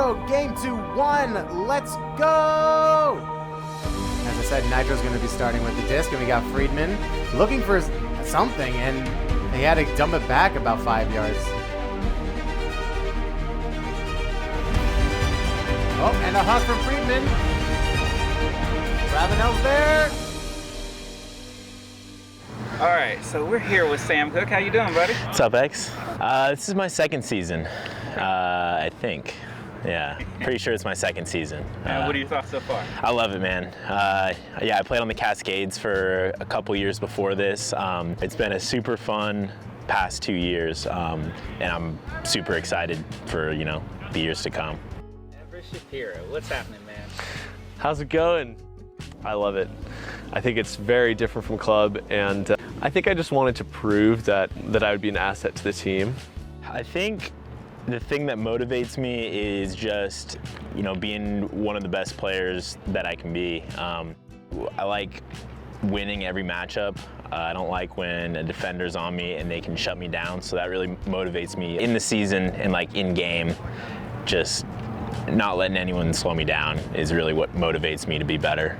Nitro, game 2-1. Let's go! As I said, Nitro's going to be starting with the disc, and we got Friedman looking for something, and he had to dump it back about 5 yards. Oh, and a hug from Friedman. Ravenel's there. All right, so we're here with Sam Cook. How you doing, buddy? What's up, X? This is my second season, I think. Yeah, pretty sure it's my second season. And what are your thoughts so far? I love it, man. Yeah, I played on the Cascades for a couple years before this. It's been a super fun past 2 years, and I'm super excited for, the years to come. Shapiro, what's happening, man? How's it going? I love it. I think it's very different from club, and I think I just wanted to prove that I would be an asset to the team. I think the thing that motivates me is just, being one of the best players that I can be. I like winning every matchup. I don't like when a defender's on me and they can shut me down, so that really motivates me in the season and in game. Just not letting anyone slow me down is really what motivates me to be better.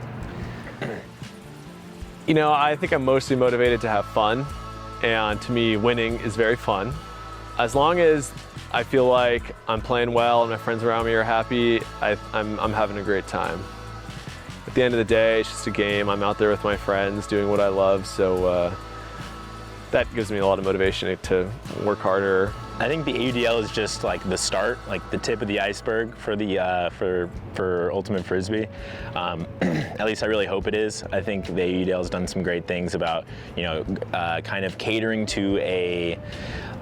I think I'm mostly motivated to have fun, and to me, winning is very fun. As long as I feel like I'm playing well and my friends around me are happy, I'm having a great time. At the end of the day, it's just a game. I'm out there with my friends doing what I love, so that gives me a lot of motivation to work harder. I think the AUDL is just the start, the tip of the iceberg for the for Ultimate Frisbee. At least I really hope it is. I think the AUDL has done some great things about kind of catering to a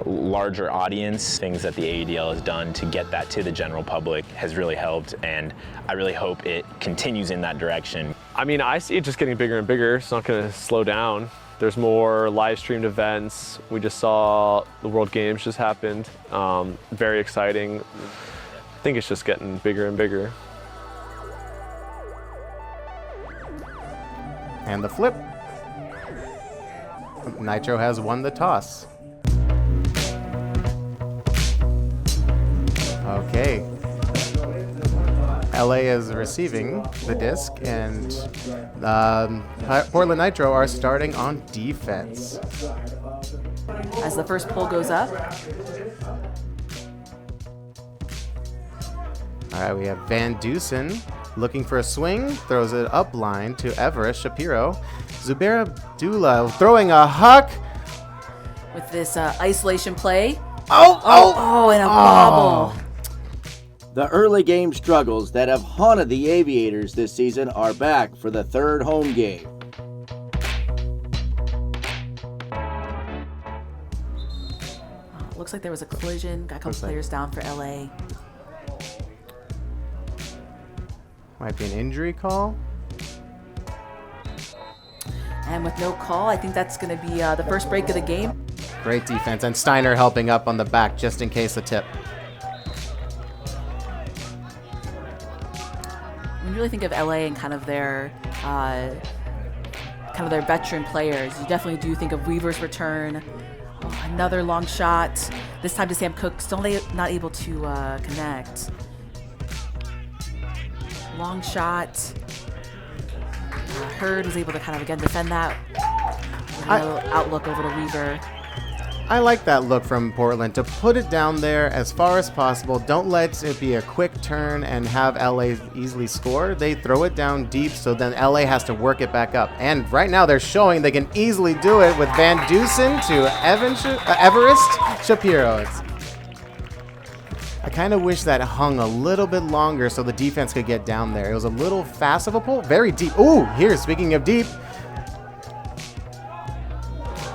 larger audience. Things that the AUDL has done to get that to the general public has really helped, and I really hope it continues in that direction. I mean, I see it just getting bigger and bigger. It's not going to slow down. There's more live streamed events. We just saw the World Games just happened. Very exciting. I think it's just getting bigger and bigger. And the flip. Nitro has won the toss. Okay. LA is receiving the disc, and Portland Nitro are starting on defense. As the first pull goes up. All right, we have Van Dusen looking for a swing, throws it up line to Everest Shapiro. Zubair Abdullah throwing a huck. With this isolation play. Oh, and a bobble. The early game struggles that have haunted the Aviators this season are back for the third home game. Looks like there was a collision. Got a couple players down for LA. Might be an injury call. And with no call, I think that's going to be the first break of the game. Great defense, and Steiner helping up on the back just in case a tip. When you really think of LA and kind of their veteran players, you definitely do think of Weaver's return. Oh, another long shot. This time to Sam Cook, still not able to connect. Long shot. Hurd was able to kind of again defend that. Outlook over to Weaver. I like that look from Portland to put it down there as far as possible. Don't let it be a quick turn and have LA easily score. They throw it down deep, so then LA has to work it back up. And right now they're showing they can easily do it with Van Dusen to Everest Shapiro. I kind of wish that hung a little bit longer so the defense could get down there. It was a little fast of a pull, very deep. Ooh, here, speaking of deep.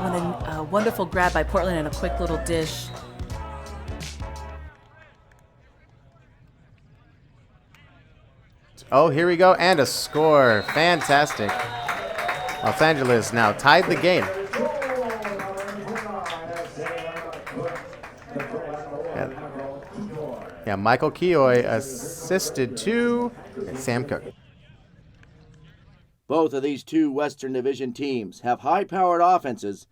And then a wonderful grab by Portland and a quick little dish. Oh, here we go, and a score. Fantastic. Los Angeles now tied the game. Yeah, Michael Keoy assisted to Sam Cook. Both of these two Western Division teams have high-powered offenses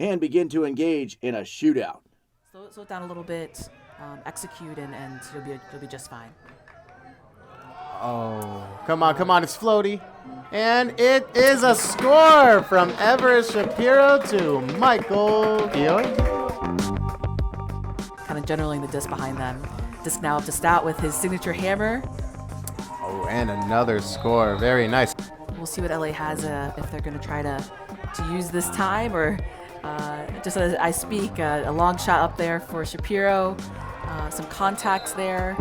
and begin to engage in a shootout. Slow it down a little bit, execute, and you'll be just fine. Oh, come on, it's floaty. And it is a score from Everest Shapiro to Michael Gioia. Kind of generaling the disc behind them. Disc now up to Stout with his signature hammer. Oh, and another score. Very nice. We'll see what LA has, if they're going to try to use this time, or just as I speak, a long shot up there for Shapiro. Some contacts there.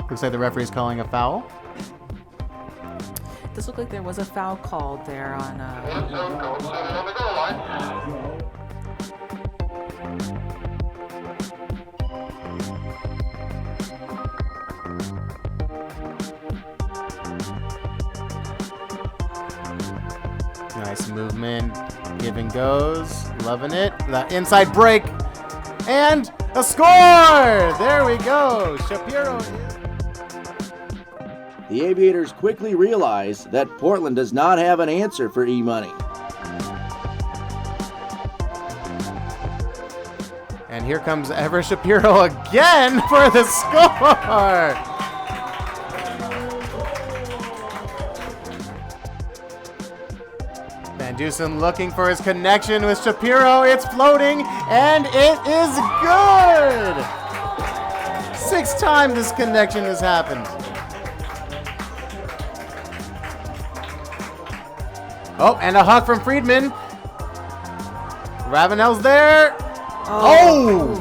Looks like the referee's calling a foul. Does look like there was a foul called there on. Nice movement. Give and goes. Loving it. The inside break. And a score! There we go. Shapiro. The Aviators quickly realize that Portland does not have an answer for E-money. And here comes Everest Shapiro again for the score! Van Dusen looking for his connection with Shapiro. It's floating, and it is good! 6th time this connection has happened. Oh, and a hug from Friedman. Ravenel's there. Oh!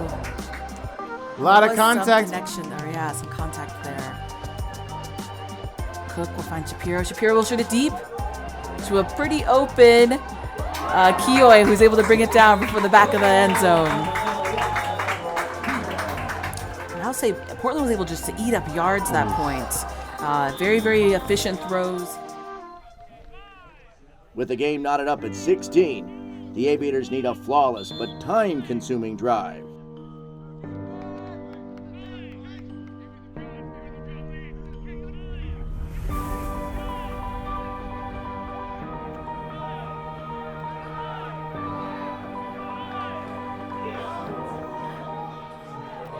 A lot of contact. Some connection there, yeah, some contact there. Cook will find Shapiro. Shapiro will shoot it deep to a pretty open Gioia, who's able to bring it down before the back of the end zone. And I'll say Portland was able just to eat up yards that point. Very, very efficient throws. With the game knotted up at 16, the Aviators need a flawless but time-consuming drive.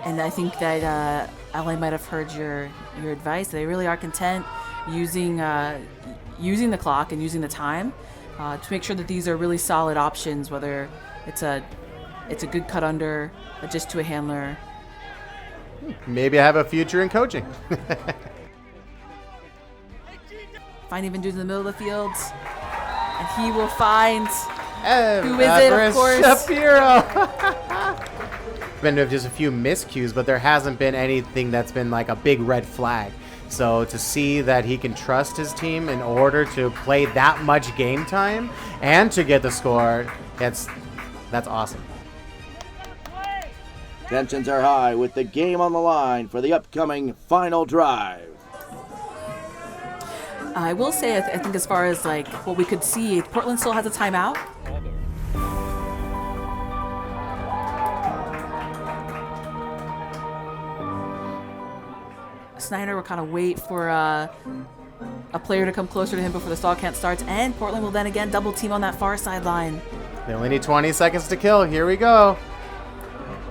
And I think that LA might have heard your advice. They really are content using the clock and using the time to make sure that these are really solid options, whether it's a good cut under, just to a handler. Maybe I have a future in coaching. Find Van Dusen in the middle of the field, and he will find who is it, of course. Shapiro. Been just a few miscues, but there hasn't been anything that's been like a big red flag. So to see that he can trust his team in order to play that much game time and to get the score, that's awesome. Tensions are high with the game on the line for the upcoming final drive. I will say, I think as far as like what we could see, Portland still has a timeout. Snyder will kind of wait for a player to come closer to him before the stall count starts, and Portland will then again double team on that far sideline. They only need 20 seconds to kill. Here we go.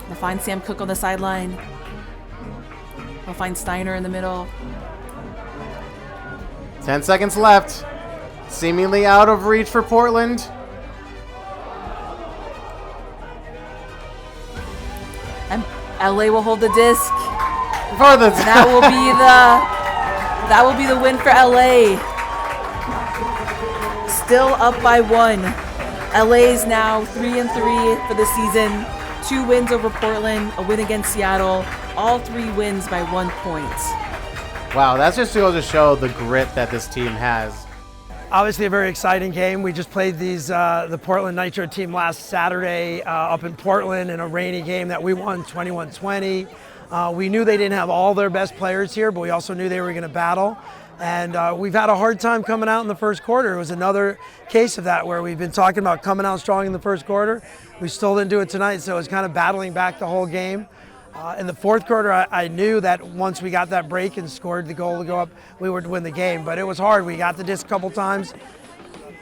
They'll find Sam Cook on the sideline. They'll find Steiner in the middle. 10 seconds left. Seemingly out of reach for Portland. And LA will hold the disc. For the And that will be the win for LA. Still up by 1. LA's now 3-3 for the season. 2 wins over Portland, a win against Seattle. All 3 wins by 1 point. Wow, that's just goes to show the grit that this team has. Obviously a very exciting game. We just played the Portland Nitro team last Saturday up in Portland in a rainy game that we won 21-20. We knew they didn't have all their best players here, but we also knew they were going to battle. And we've had a hard time coming out in the first quarter. It was another case of that where we've been talking about coming out strong in the first quarter. We still didn't do it tonight, so it was kind of battling back the whole game. In the fourth quarter, I knew that once we got that break and scored the goal to go up, we would win the game. But it was hard. We got the disc a couple times.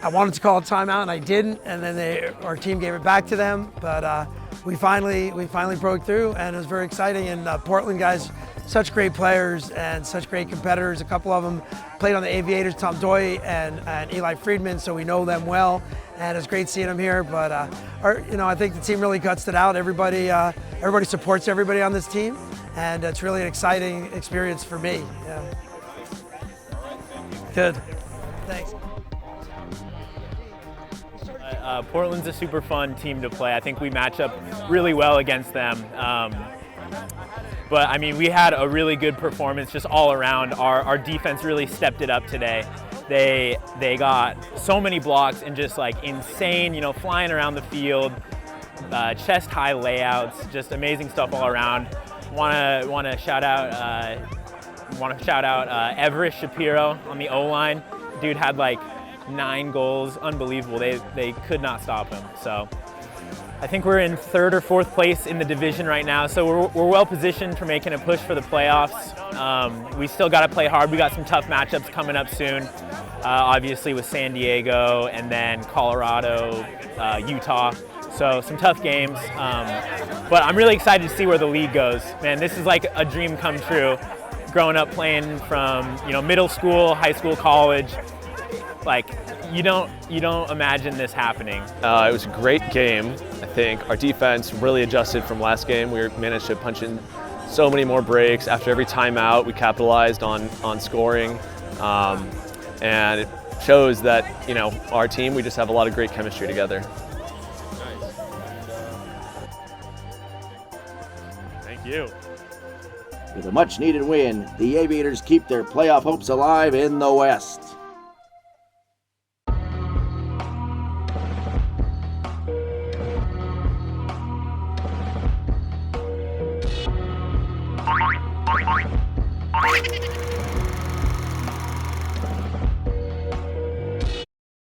I wanted to call a timeout, and I didn't. And then our team gave it back to them. But we finally broke through, and it was very exciting. And Portland guys, such great players and such great competitors. A couple of them played on the Aviators, Tom Doy and Eli Friedman, so we know them well. And it's great seeing them here. But I think the team really gutsed it out. Everybody supports everybody on this team, and it's really an exciting experience for me. Yeah. Good. Thanks. Portland's a super fun team to play. I think we match up really well against them. But I mean, we had a really good performance just all around. Our defense really stepped it up today. They got so many blocks and just like insane, flying around the field, chest high layouts, just amazing stuff all around. Want to shout out Everest Shapiro on the O-line. Dude had like 9 goals, unbelievable. They could not stop him. So I think we're in 3rd or 4th place in the division right now, so we're well positioned for making a push for the playoffs. We still got to play hard. We got some tough matchups coming up soon, obviously with San Diego and then Colorado, Utah. So some tough games, but I'm really excited to see where the league goes. Man, this is like a dream come true. Growing up playing from middle school, high school, college, like you don't imagine this happening. It was a great game. I think our defense really adjusted from last game. We managed to punch in so many more breaks. After every timeout, we capitalized on scoring, and it shows that our team, we just have a lot of great chemistry together. Thank you. With a much-needed win, the Aviators keep their playoff hopes alive in the West. Bye.